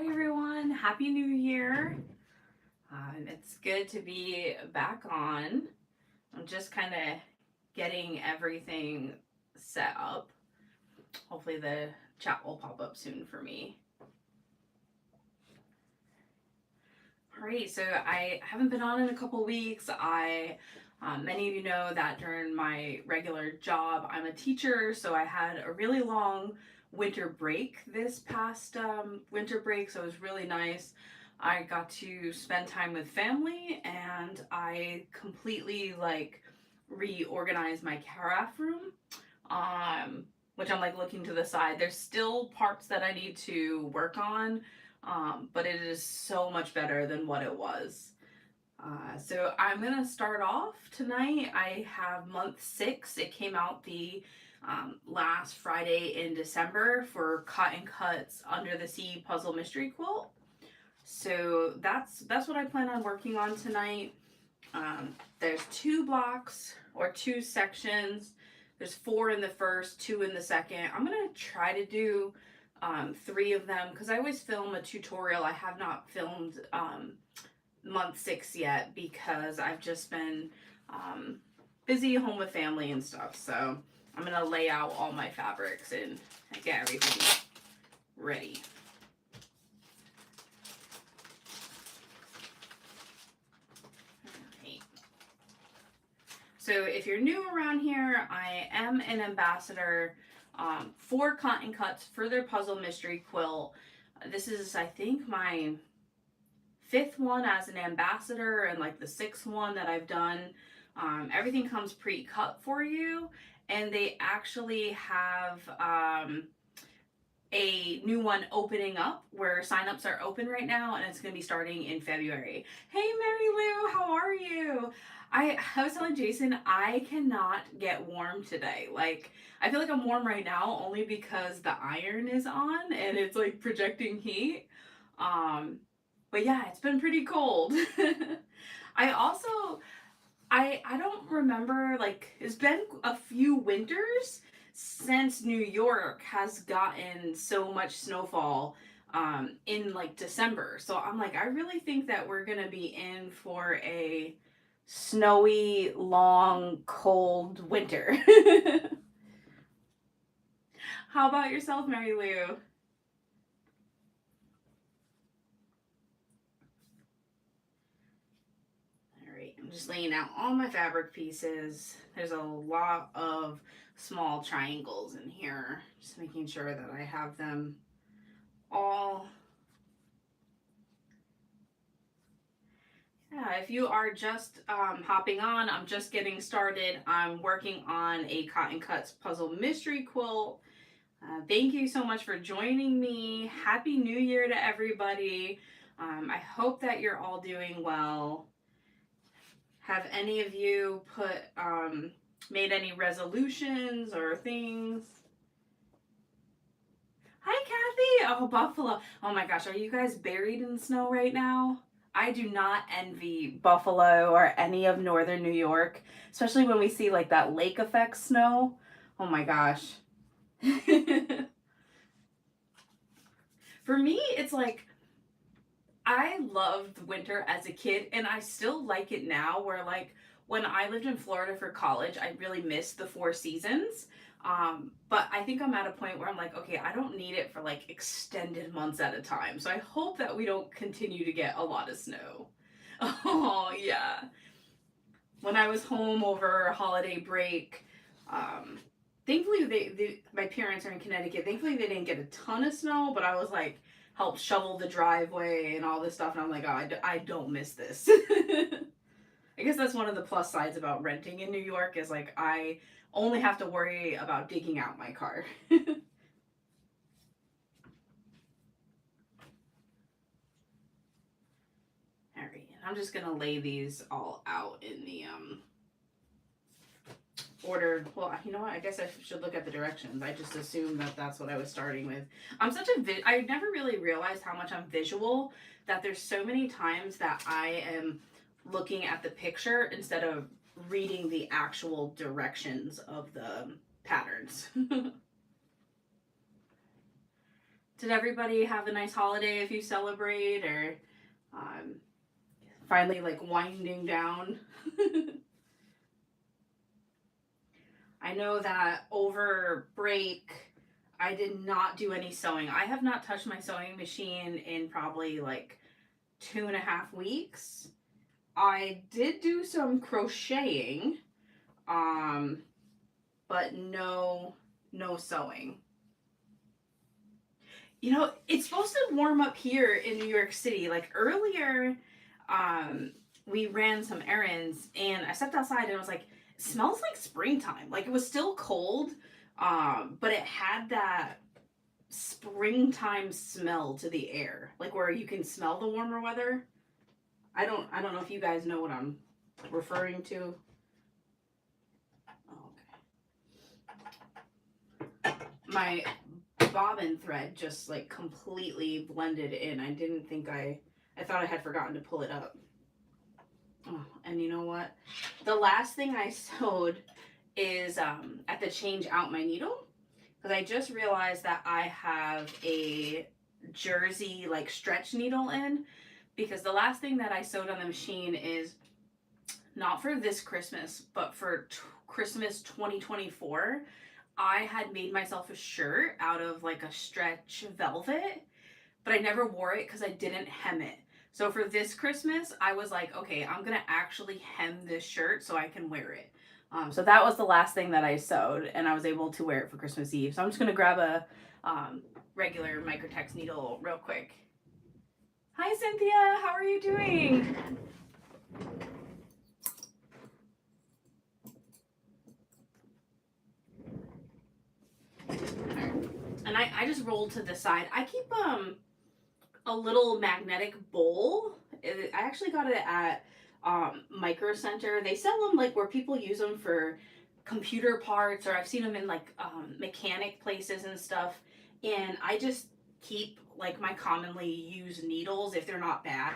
Hi everyone, Happy New Year. It's good to be back on. I'm just kind of getting everything set up. Hopefully the chat will pop up soon for me. Alright, so I haven't been on in a couple weeks. Many of you know that during my regular job, I'm a teacher, so I had a really long winter break this past winter break, so it was really nice. I got to spend time with family, and I completely reorganized my carafe room, which I'm looking to the side. There's still parts that I need to work on, but it is so much better than what it was. So I'm gonna start off tonight. I have month 6. It came out the last Friday in December for Cotton Cuts Under the Sea Puzzle Mystery Quilt. So that's what I plan on working on tonight. There's 2 blocks or 2 sections. There's 4 in the first, 2 in the second. I'm gonna try to do 3 of them because I always film a tutorial. I have not filmed month 6 yet because I've just been busy home with family and stuff. So I'm gonna lay out all my fabrics and get everything ready. So if you're new around here, I am an ambassador for Cotton Cuts for their Puzzle Mystery Quilt. This is, I think, my 5th one as an ambassador and the 6th one that I've done. Everything comes pre-cut for you, and they actually have a new one opening up where signups are open right now, and it's going to be starting in February. Hey Mary Lou, how are you? I was telling Jason, I cannot get warm today. I feel like I'm warm right now only because the iron is on and it's projecting heat. But yeah, it's been pretty cold. I don't remember, it's been a few winters since New York has gotten so much snowfall in December. So I'm I really think that we're gonna be in for a snowy, long, cold winter. How about yourself, Mary Lou? Alright, I'm just laying out all my fabric pieces. There's a lot of small triangles in here. Just making sure that I have them all. Yeah, if you are just hopping on, I'm just getting started. I'm working on a Cotton Cuts Puzzle Mystery Quilt. Thank you so much for joining me. Happy New Year to everybody. I hope that you're all doing well. Have any of you made any resolutions or things? Hi, Kathy. Oh, Buffalo. Oh my gosh, are you guys buried in snow right now? I do not envy Buffalo or any of northern New York, especially when we see that lake effect snow. Oh my gosh. For me, it's I loved winter as a kid, and I still like it now, where when I lived in Florida for college, I really missed the 4 seasons. But I think I'm at a point where I'm okay, I don't need it for extended months at a time. So I hope that we don't continue to get a lot of snow. Oh, yeah. When I was home over holiday break, thankfully my parents are in Connecticut. Thankfully they didn't get a ton of snow, but I was helped shovel the driveway and all this stuff, and I'm oh, I don't miss this. I guess that's one of the plus sides about renting in New York is I only have to worry about digging out my car. Alright, I'm just gonna lay these all out in the order. Well, you know what? I guess I should look at the directions. I just assumed that that's what I was starting with. I'm such a I never really realized how much I'm visual, that there's so many times that I am looking at the picture instead of reading the actual directions of the patterns. Did everybody have a nice holiday if you celebrate, or um, finally like winding down? I know that over break, I did not do any sewing. I have not touched my sewing machine in probably like 2.5 weeks. I did do some crocheting, um, but no sewing. You know, it's supposed to warm up here in New York City. Like earlier, um, we ran some errands and I stepped outside and it was like, it smells like springtime. Like it was still cold, but it had that springtime smell to the air, like where you can smell the warmer weather. I don't know if you guys know what I'm referring to. Oh, okay. My bobbin thread just like completely blended in. I thought I had forgotten to pull it up. Oh, and you know what? The last thing I sewed is I have to change out my needle because I just realized that I have a jersey like stretch needle in, because the last thing that I sewed on the machine is not for this Christmas, but for Christmas 2024. I had made myself a shirt out of like a stretch velvet, but I never wore it because I didn't hem it. So for this Christmas, I was like, okay, I'm gonna actually hem this shirt so I can wear it. So that was the last thing that I sewed, and I was able to wear it for Christmas Eve. So I'm just gonna grab a regular Microtex needle real quick. Hi Cynthia, how are you doing? And I just rolled to the side. I keep a little magnetic bowl. I actually got it at Micro Center. They sell them like where people use them for computer parts, or I've seen them in like mechanic places and stuff. And I just keep like my commonly used needles if they're not bad.